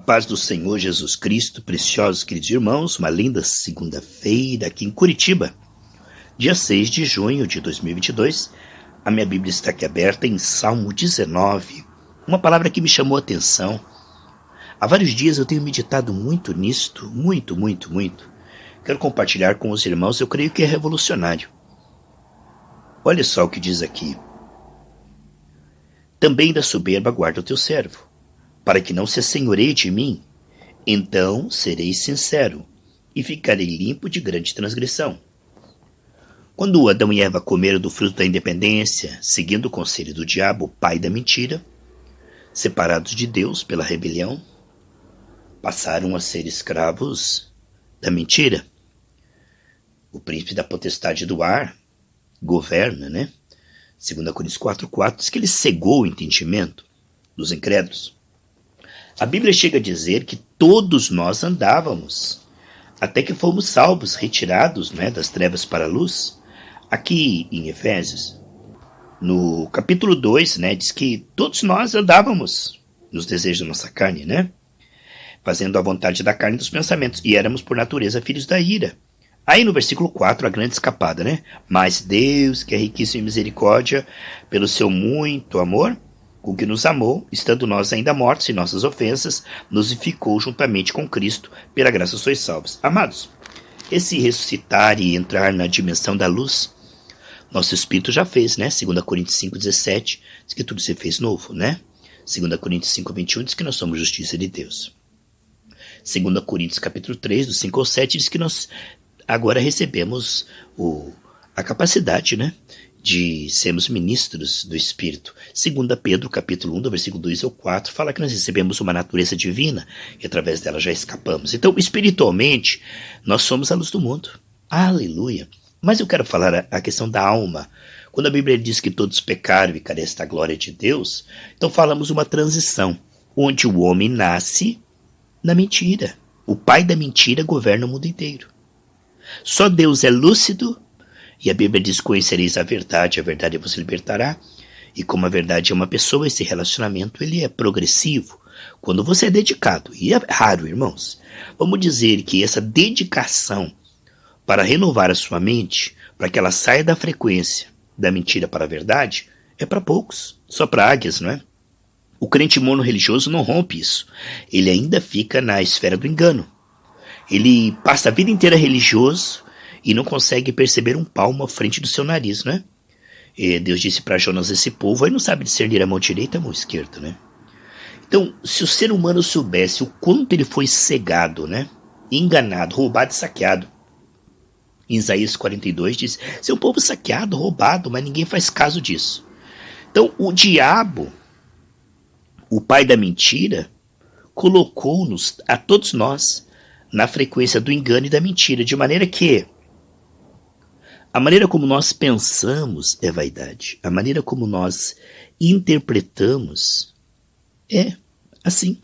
Paz do Senhor Jesus Cristo, preciosos queridos irmãos, uma linda segunda-feira aqui em Curitiba, dia 6 de junho de 2022. A minha Bíblia está aqui aberta em Salmo 19, uma palavra que me chamou a atenção. Há vários dias eu tenho meditado muito nisto, muito. Quero compartilhar com os irmãos, eu creio que é revolucionário. Olha só o que diz aqui. Também da soberba guarda o teu servo, para que não se assenhoreie de mim. Então serei sincero, e ficarei limpo de grande transgressão. Quando Adão e Eva comeram do fruto da independência, seguindo o conselho do diabo, o pai da mentira, separados de Deus pela rebelião, passaram a ser escravos da mentira. O príncipe da potestade do ar governa, 2 Coríntios 4,4 diz que ele cegou o entendimento dos incrédulos. A Bíblia chega a dizer que todos nós andávamos, até que fomos salvos, retirados das trevas para a luz. Aqui em Efésios, no capítulo 2, diz que todos nós andávamos nos desejos da nossa carne, fazendo a vontade da carne e dos pensamentos, e éramos por natureza filhos da ira. Aí no versículo 4, a grande escapada, Mas Deus, que é riquíssimo em misericórdia, pelo seu muito amor, com que nos amou, estando nós ainda mortos em nossas ofensas, nos vivificou juntamente com Cristo, pela graça sois salvos. Amados, esse ressuscitar e entrar na dimensão da luz, nosso Espírito já fez, 2 Coríntios 5,17 diz que tudo se fez novo, 2 Coríntios 5,21 diz que nós somos justiça de Deus. 2 Coríntios capítulo 3, do 5 ao 7 diz que nós agora recebemos a capacidade, de sermos ministros do Espírito. 2 Pedro, capítulo 1, do versículo 2 ao 4, fala que nós recebemos uma natureza divina e através dela já escapamos. Então, espiritualmente, nós somos a luz do mundo. Aleluia! Mas eu quero falar a questão da alma. Quando a Bíblia diz que todos pecaram e carecem da glória de Deus, então falamos uma transição, onde o homem nasce na mentira. O pai da mentira governa o mundo inteiro. Só Deus é lúcido, e a Bíblia diz: conhecereis a verdade vos libertará. E como a verdade é uma pessoa, esse relacionamento ele é progressivo. Quando você é dedicado, e é raro, irmãos, vamos dizer que essa dedicação para renovar a sua mente, para que ela saia da frequência da mentira para a verdade, é para poucos, só para águias, O crente mono-religioso não rompe isso. Ele ainda fica na esfera do engano. Ele passa a vida inteira religioso e não consegue perceber um palmo à frente do seu nariz, E Deus disse para Jonas: esse povo aí não sabe discernir a mão direita e a mão esquerda, Então, se o ser humano soubesse o quanto ele foi cegado, enganado, roubado e saqueado. Em Isaías 42 diz: seu povo saqueado, roubado, mas ninguém faz caso disso. Então, o diabo, o pai da mentira, colocou-nos, a todos nós, na frequência do engano e da mentira, de maneira que a maneira como nós pensamos é vaidade. A maneira como nós interpretamos é assim.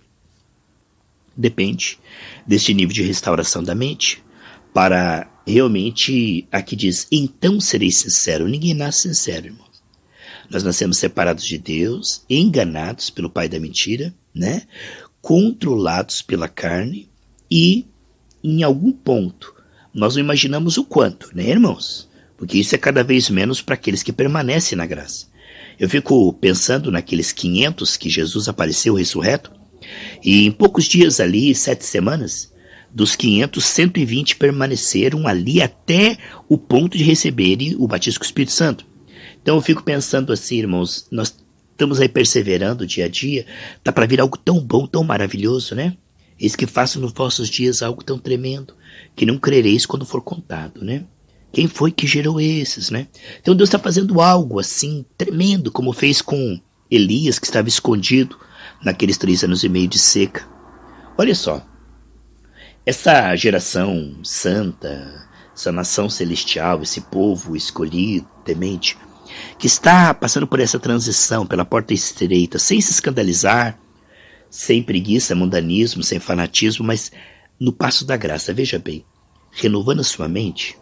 Depende deste nível de restauração da mente. Para realmente, aqui diz: então serei sincero. Ninguém nasce sincero, irmão. Nós nascemos separados de Deus, enganados pelo pai da mentira, controlados pela carne e, em algum ponto, nós não imaginamos o quanto, irmãos? Porque isso é cada vez menos para aqueles que permanecem na graça. Eu fico pensando naqueles 500 que Jesus apareceu ressurreto, e em poucos dias ali, 7 semanas, dos 500, 120 permaneceram ali até o ponto de receberem o batismo com o Espírito Santo. Então eu fico pensando assim, irmãos, nós estamos aí perseverando dia a dia, tá para vir algo tão bom, tão maravilhoso, Eis que faço nos vossos dias algo tão tremendo, que não crereis quando for contado, Quem foi que gerou esses, Então Deus está fazendo algo assim, tremendo, como fez com Elias, que estava escondido naqueles 3 anos e meio de seca. Olha só, essa geração santa, essa nação celestial, esse povo escolhido, temente, que está passando por essa transição, pela porta estreita, sem se escandalizar, sem preguiça, mundanismo, sem fanatismo, mas no passo da graça, veja bem, renovando a sua mente,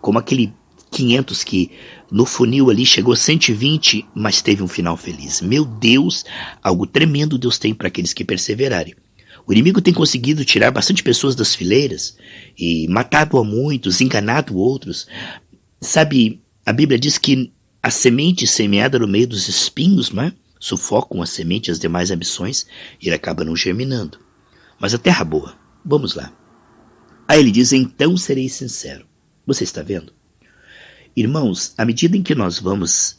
como aquele 500 que no funil ali chegou a 120, mas teve um final feliz. Meu Deus, algo tremendo Deus tem para aqueles que perseverarem. O inimigo tem conseguido tirar bastante pessoas das fileiras e matado a muitos, enganado outros. Sabe, a Bíblia diz que a semente semeada no meio dos espinhos, não é? Sufocam a semente e as demais ambições e ele acaba não germinando. Mas a terra boa, vamos lá. Aí ele diz, então serei sincero. Você está vendo? Irmãos, à medida em que nós vamos,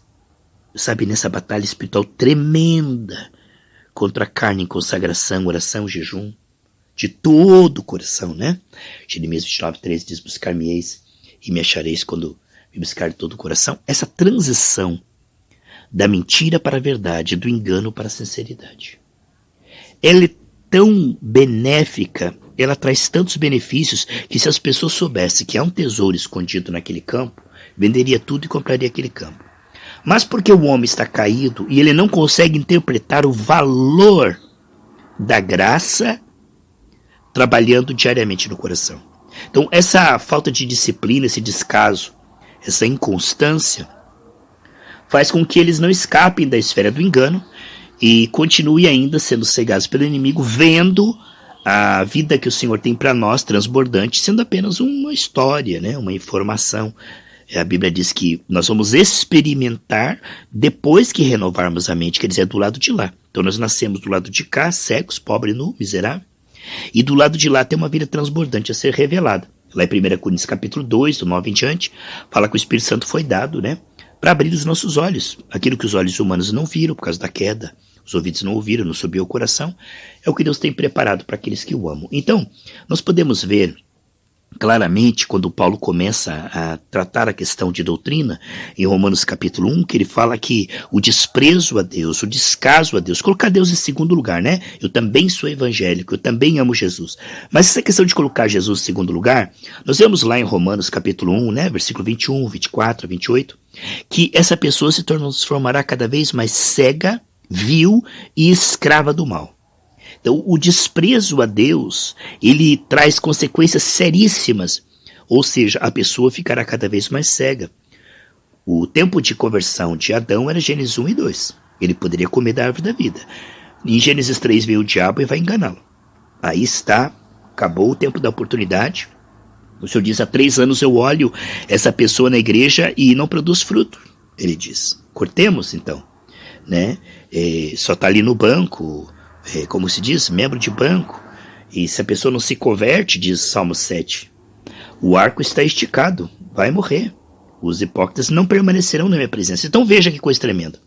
sabe, nessa batalha espiritual tremenda contra a carne em consagração, oração, jejum, de todo o coração, né? Jeremias 29:13 diz, buscar-me-eis e me achareis quando me buscar de todo o coração. Essa transição da mentira para a verdade, do engano para a sinceridade. Ela é tão benéfica, ela traz tantos benefícios, que se as pessoas soubessem que há um tesouro escondido naquele campo, venderia tudo e compraria aquele campo. Mas porque o homem está caído e ele não consegue interpretar o valor da graça trabalhando diariamente no coração. Então essa falta de disciplina, esse descaso, essa inconstância, faz com que eles não escapem da esfera do engano e continuem ainda sendo cegados pelo inimigo, vendo a vida que o Senhor tem para nós, transbordante, sendo apenas uma história, né? Uma informação. A Bíblia diz que nós vamos experimentar depois que renovarmos a mente, quer dizer, do lado de lá. Então nós nascemos do lado de cá, cegos, pobre, nu, miserável, e do lado de lá tem uma vida transbordante a ser revelada. Lá em 1 Coríntios capítulo 2, do 9 em diante, fala que o Espírito Santo foi dado, né, para abrir os nossos olhos. Aquilo que os olhos humanos não viram por causa da queda, os ouvidos não ouviram, não subiu ao coração, é o que Deus tem preparado para aqueles que o amam. Então, nós podemos ver claramente, quando Paulo começa a tratar a questão de doutrina, em Romanos capítulo 1, que ele fala que o desprezo a Deus, o descaso a Deus, colocar Deus em segundo lugar, né? Eu também sou evangélico, eu também amo Jesus. Mas essa questão de colocar Jesus em segundo lugar, nós vemos lá em Romanos capítulo 1, né? Versículo 21, 24, 28, que essa pessoa se transformará cada vez mais cega, vil e escrava do mal. Então, o desprezo a Deus, ele traz consequências seríssimas, ou seja, a pessoa ficará cada vez mais cega. O tempo de conversão de Adão era Gênesis 1 e 2. Ele poderia comer da árvore da vida. Em Gênesis 3 veio o diabo e vai enganá-lo. Aí está, acabou o tempo da oportunidade. O Senhor diz, há 3 anos eu olho essa pessoa na igreja e não produz fruto. Ele diz, cortemos então, né? Só está ali no banco, como se diz, membro de banco, e se a pessoa não se converte, diz Salmo 7, o arco está esticado, vai morrer, os hipócritas não permanecerão na minha presença. Então veja que coisa tremenda,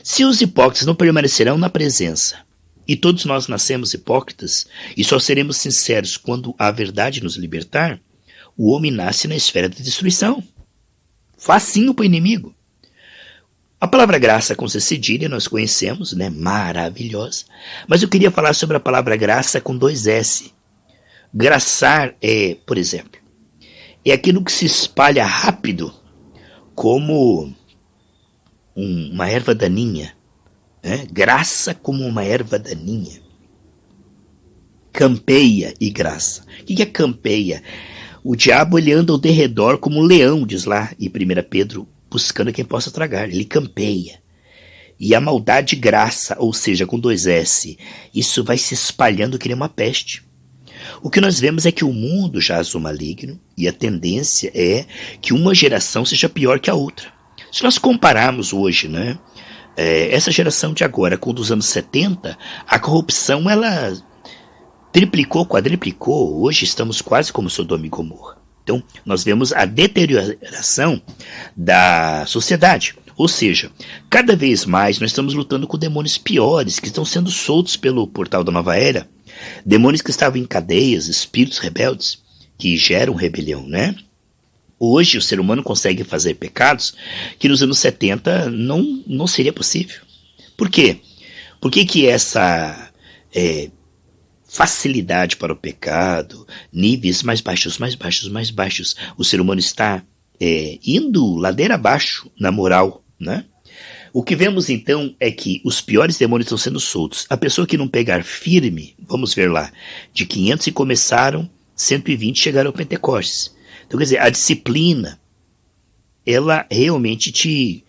se os hipócritas não permanecerão na presença, e todos nós nascemos hipócritas, e só seremos sinceros quando a verdade nos libertar, o homem nasce na esfera da destruição, facinho para o inimigo. A palavra graça com C cedilha nós conhecemos, né? Maravilhosa. Mas eu queria falar sobre a palavra graça com 2 S. Graçar é, por exemplo, é aquilo que se espalha rápido como uma erva daninha. Né? Graça como uma erva daninha. Campeia e graça. O que é campeia? O diabo ele anda ao derredor como um leão, diz lá em 1 Pedro, buscando quem possa tragar, ele campeia. E a maldade graça, ou seja, com 2 S, isso vai se espalhando que nem uma peste. O que nós vemos é que o mundo jaz o maligno, e a tendência é que uma geração seja pior que a outra. Se nós compararmos hoje, né, essa geração de agora com dos anos 70, a corrupção ela triplicou, quadriplicou, hoje estamos quase como Sodoma e Gomorra. Então, nós vemos a deterioração da sociedade. Ou seja, cada vez mais nós estamos lutando com demônios piores que estão sendo soltos pelo portal da Nova Era. Demônios que estavam em cadeias, espíritos rebeldes, que geram rebelião, né? Hoje o ser humano consegue fazer pecados que nos anos 70 não seria possível. Por quê? Por que essa facilidade para o pecado, níveis mais baixos, o ser humano está indo ladeira abaixo na moral, né? O que vemos então é que os piores demônios estão sendo soltos. A pessoa que não pegar firme, vamos ver lá, de 500 que começaram, 120 chegaram ao Pentecostes. Então quer dizer, a disciplina, ela realmente te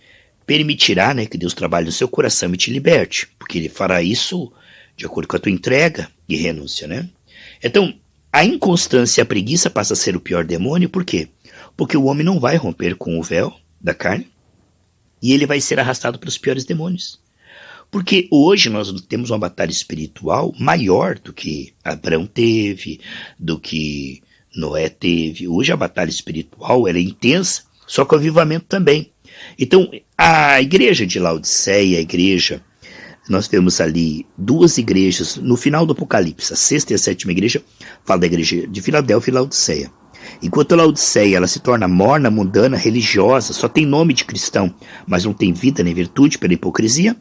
permitirá, né, que Deus trabalhe no seu coração e te liberte, porque Ele fará isso de acordo com a tua entrega, e renúncia, né? Então, a inconstância e a preguiça passa a ser o pior demônio, por quê? Porque o homem não vai romper com o véu da carne e ele vai ser arrastado pelos piores demônios. Porque hoje nós temos uma batalha espiritual maior do que Abraão teve, do que Noé teve. Hoje a batalha espiritual ela é intensa, só que o avivamento também. Então, a igreja de Laodiceia, nós temos ali duas igrejas, no final do Apocalipse, a sexta e a sétima igreja, fala da igreja de Filadélfia e Laodiceia. Enquanto a Laodiceia ela se torna morna, mundana, religiosa, só tem nome de cristão, mas não tem vida nem virtude pela hipocrisia,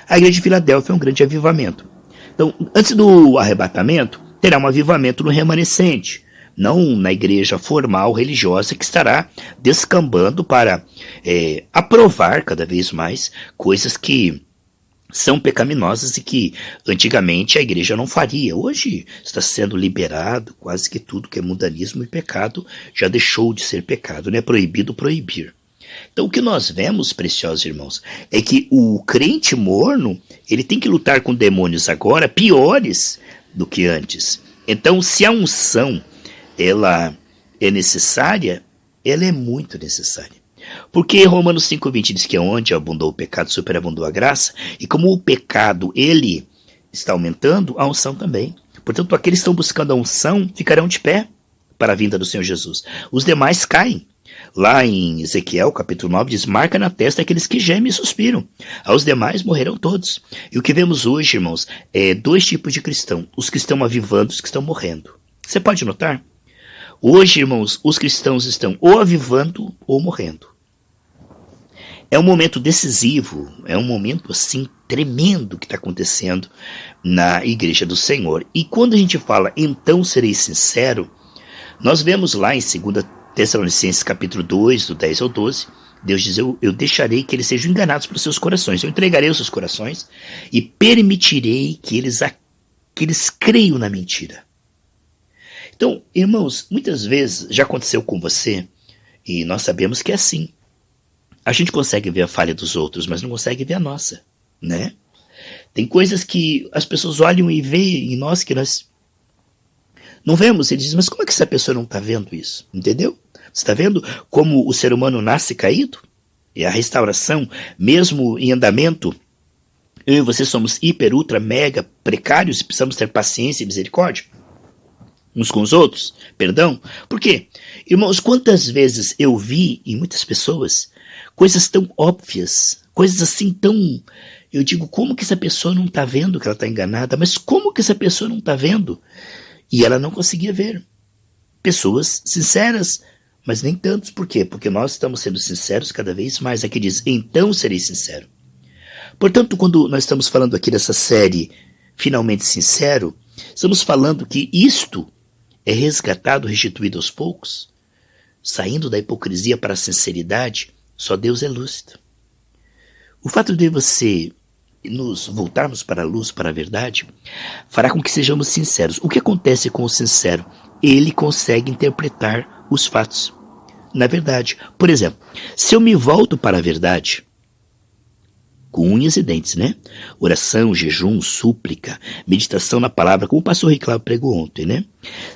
a igreja de Filadélfia é um grande avivamento. Então, antes do arrebatamento, terá um avivamento no remanescente, não na igreja formal religiosa que estará descambando para aprovar cada vez mais coisas que são pecaminosas e que antigamente a igreja não faria. Hoje está sendo liberado quase que tudo que é mundanismo e pecado já deixou de ser pecado, né? Proibido proibir. Então o que nós vemos, preciosos irmãos, é que o crente morno, ele tem que lutar com demônios agora piores do que antes. Então se a unção ela é necessária, ela é muito necessária. Porque Romanos 5,20 diz que onde abundou o pecado, superabundou a graça, e como o pecado ele está aumentando, a unção também. Portanto, aqueles que estão buscando a unção ficarão de pé para a vinda do Senhor Jesus. Os demais caem. Lá em Ezequiel, capítulo 9, diz, marca na testa aqueles que gemem e suspiram. Aos demais morrerão todos. E o que vemos hoje, irmãos, é dois tipos de cristão. Os que estão avivando e os que estão morrendo. Você pode notar? Hoje, irmãos, os cristãos estão ou avivando ou morrendo. É um momento decisivo, é um momento assim tremendo que está acontecendo na igreja do Senhor. E quando a gente fala, então serei sincero, nós vemos lá em 2 Tessalonicenses capítulo 2, do 10 ao 12, Deus diz, eu deixarei que eles sejam enganados pelos seus corações, eu entregarei os seus corações e permitirei que eles creiam na mentira. Então, irmãos, muitas vezes já aconteceu com você, e nós sabemos que é assim. A gente consegue ver a falha dos outros, mas não consegue ver a nossa, né? Tem coisas que as pessoas olham e veem em nós que nós não vemos. Eles dizem, mas como é que essa pessoa não está vendo isso? Entendeu? Você está vendo como o ser humano nasce caído? E a restauração, mesmo em andamento, eu e você somos hiper, ultra, mega precários e precisamos ter paciência e misericórdia uns com os outros, perdão. Por quê? Irmãos, quantas vezes eu vi em muitas pessoas coisas tão óbvias, coisas assim tão... Eu digo, como que essa pessoa não está vendo que ela está enganada? Mas como que essa pessoa não está vendo? E ela não conseguia ver. Pessoas sinceras, mas nem tantos. Por quê? Porque nós estamos sendo sinceros cada vez mais. Aqui diz, então serei sincero. Portanto, quando nós estamos falando aqui dessa série Finalmente Sincero, estamos falando que isto é resgatado, restituído aos poucos, saindo da hipocrisia para a sinceridade. Só Deus é lúcido. O fato de você nos voltarmos para a luz, para a verdade, fará com que sejamos sinceros. O que acontece com o sincero? Ele consegue interpretar os fatos na verdade. Por exemplo, se eu me volto para a verdade, com unhas e dentes, né? Oração, jejum, súplica, meditação na palavra, como o pastor Ricardo pregou ontem, né?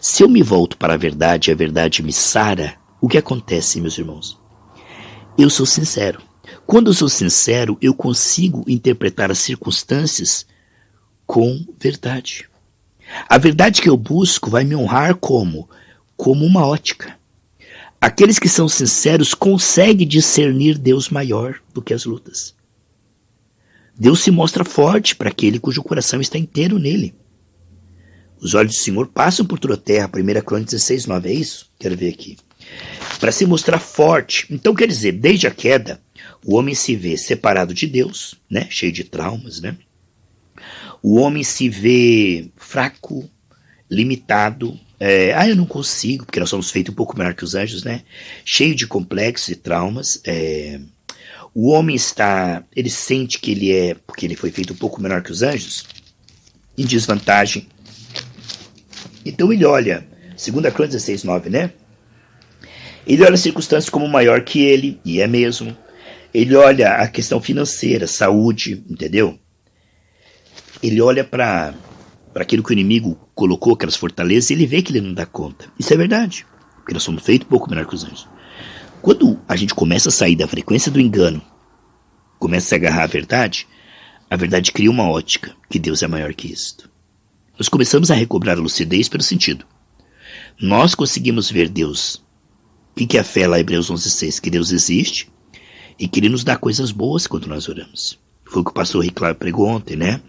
Se eu me volto para a verdade e a verdade me sara, o que acontece, meus irmãos? Eu sou sincero. Quando eu sou sincero, eu consigo interpretar as circunstâncias com verdade. A verdade que eu busco vai me honrar como? Como uma ótica. Aqueles que são sinceros conseguem discernir Deus maior do que as lutas. Deus se mostra forte para aquele cujo coração está inteiro nele. Os olhos do Senhor passam por toda a terra, 1 Crônicas 16, 9, é isso? Quero ver aqui. Para se mostrar forte. Então quer dizer, desde a queda, o homem se vê separado de Deus, né? Cheio de traumas, né? O homem se vê fraco, limitado. Eu não consigo, porque nós somos feitos um pouco melhor que os anjos, né? Cheio de complexos e traumas. O homem ele sente que ele porque ele foi feito um pouco menor que os anjos, em desvantagem. Então ele olha, 2 Crônicas 16, 9, né? Ele olha as circunstâncias como maior que ele, e é mesmo. Ele olha a questão financeira, saúde, entendeu? Ele olha para para aquilo que o inimigo colocou, aquelas fortalezas, ele vê que ele não dá conta. Isso é verdade, porque nós somos feitos pouco menor que os anjos. Quando a gente começa a sair da frequência do engano, começa a se agarrar à verdade cria uma ótica, que Deus é maior que isto. Nós começamos a recobrar a lucidez pelo sentido. Nós conseguimos ver Deus. O que é a fé lá em Hebreus 11:6? Que Deus existe e que Ele nos dá coisas boas quando nós oramos. Foi o que o pastor Riclaro pregou ontem, né?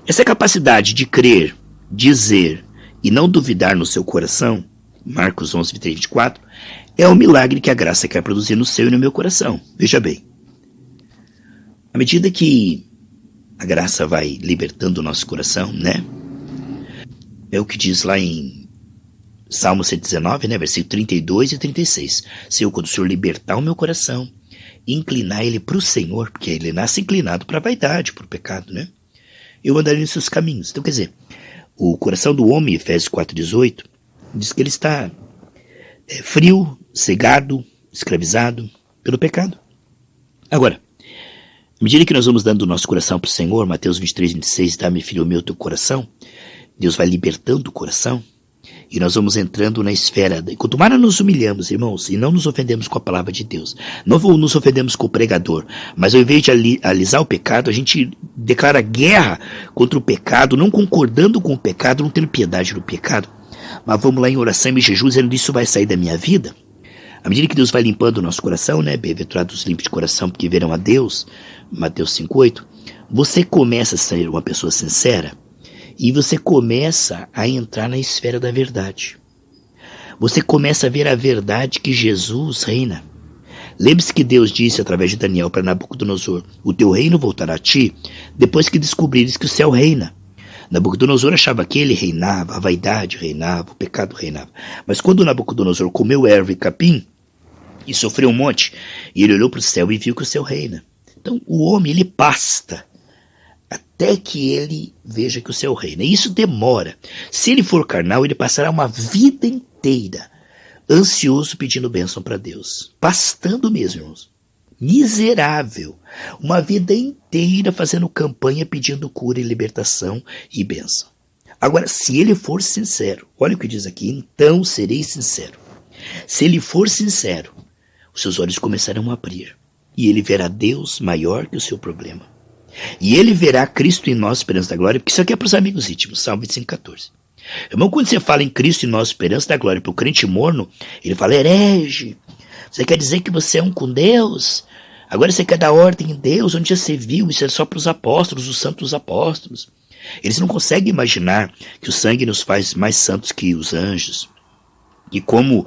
Essa capacidade de crer, dizer e não duvidar no seu coração, Marcos 11, 23, 24, é o milagre que a graça quer produzir no seu e no meu coração. Veja bem, à medida que a graça vai libertando o nosso coração, né? É o que diz lá em Salmo 119, né? Versículo 32 e 36. Senhor, quando o Senhor libertar o meu coração, inclinar ele para o Senhor, porque ele nasce inclinado para a vaidade, para o pecado, né? Eu andarei nos seus caminhos. Então, quer dizer, o coração do homem, Efésios 4,18, diz que ele está frio, cegado, escravizado pelo pecado. Agora, à medida que nós vamos dando o nosso coração para o Senhor, Mateus 23, 26, dá-me, filho meu, teu coração, Deus vai libertando o coração, e nós vamos entrando na esfera. Quanto mais nós nos humilhamos, irmãos, e não nos ofendemos com a palavra de Deus, não nos ofendemos com o pregador, mas ao invés de alisar o pecado, a gente declara guerra contra o pecado, não concordando com o pecado, não tendo piedade do pecado, mas vamos lá em oração e jejum, dizendo isso vai sair da minha vida. À medida que Deus vai limpando o nosso coração, né? Bem-aventurados limpos de coração, porque verão a Deus, Mateus 5,8, você começa a ser uma pessoa sincera, e você começa a entrar na esfera da verdade. Você começa a ver a verdade que Jesus reina. Lembre-se que Deus disse através de Daniel para Nabucodonosor, o teu reino voltará a ti depois que descobrires que o céu reina. Nabucodonosor achava que ele reinava, a vaidade reinava, o pecado reinava. Mas quando Nabucodonosor comeu erva e capim e sofreu um monte, e ele olhou para o céu e viu que o céu reina. Então o homem, ele pasta até que ele veja que o céu reina. E isso demora. Se ele for carnal, ele passará uma vida inteira ansioso pedindo bênção para Deus. Pastando mesmo, irmãos. Miserável. Uma vida inteira fazendo campanha pedindo cura e libertação e bênção. Agora, se ele for sincero, olha o que diz aqui, então serei sincero. Se ele for sincero, os seus olhos começarão a abrir. E ele verá Deus maior que o seu problema. E ele verá Cristo em nós, esperança da glória, porque isso aqui é para os amigos íntimos, Salmo 25,14. Irmão, quando você fala em Cristo em nós, esperança da glória, para o crente morno, ele fala herege. Você quer dizer que você é um com Deus? Agora você quer dar ordem em Deus? Onde já você viu? Isso é só para os apóstolos, os santos apóstolos. Eles não conseguem imaginar que o sangue nos faz mais santos que os anjos. E como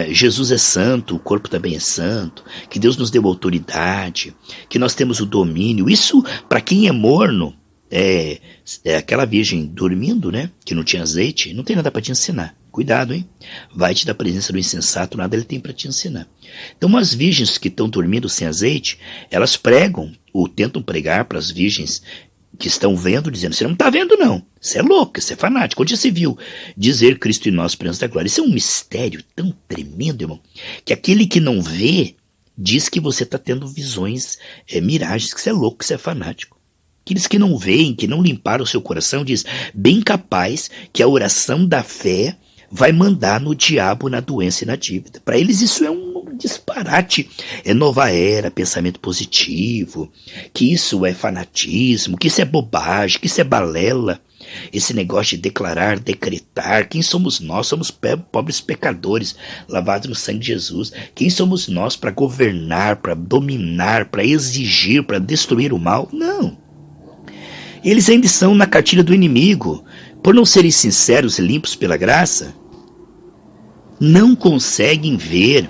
Jesus é santo, o corpo também é santo, que Deus nos deu autoridade, que nós temos o domínio. Isso, para quem é morno, é aquela virgem dormindo, né? Que não tinha azeite, não tem nada para te ensinar. Cuidado, hein? Vai-te da presença do insensato, nada ele tem para te ensinar. Então, as virgens que estão dormindo sem azeite, elas pregam, ou tentam pregar para as virgens que estão vendo, dizendo, você não está vendo não, você é louco, você é fanático. Onde você viu dizer Cristo em nós, esperança da glória? Isso é um mistério tão tremendo, irmão, que aquele que não vê, diz que você está tendo visões, miragens, que você é louco, que você é fanático. Aqueles que não veem, que não limparam o seu coração, diz, bem capaz que a oração da fé vai mandar no diabo, na doença e na dívida. Para eles isso é um disparate. É nova era, pensamento positivo, que isso é fanatismo, que isso é bobagem, que isso é balela. Esse negócio de declarar, decretar, quem somos nós? Somos pobres pecadores, lavados no sangue de Jesus. Quem somos nós para governar, para dominar, para exigir, para destruir o mal? Não. Eles ainda estão na cartilha do inimigo. Por não serem sinceros e limpos pela graça, não conseguem ver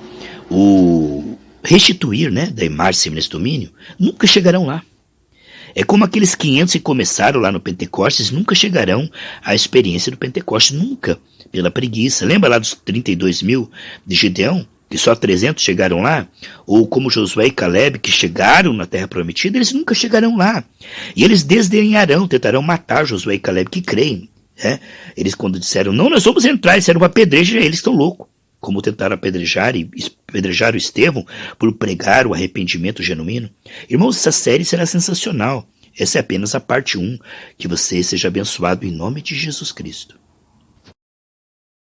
o restituir, né, da imagem semelhança do domínio, nunca chegarão lá. É como aqueles 500 que começaram lá no Pentecostes, nunca chegarão à experiência do Pentecostes, nunca, pela preguiça. Lembra lá dos 32 mil de Gideão, que só 300 chegaram lá? Ou como Josué e Caleb, que chegaram na terra prometida, eles nunca chegarão lá. E eles desdenharão, tentarão matar Josué e Caleb, que creem. Eles quando disseram, não, nós vamos entrar, eles eram uma pedreja, eles estão loucos. Como tentaram apedrejar e apedrejar o Estevão por pregar o arrependimento genuíno. Irmãos, essa série será sensacional. Essa é apenas a parte 1. Que você seja abençoado em nome de Jesus Cristo.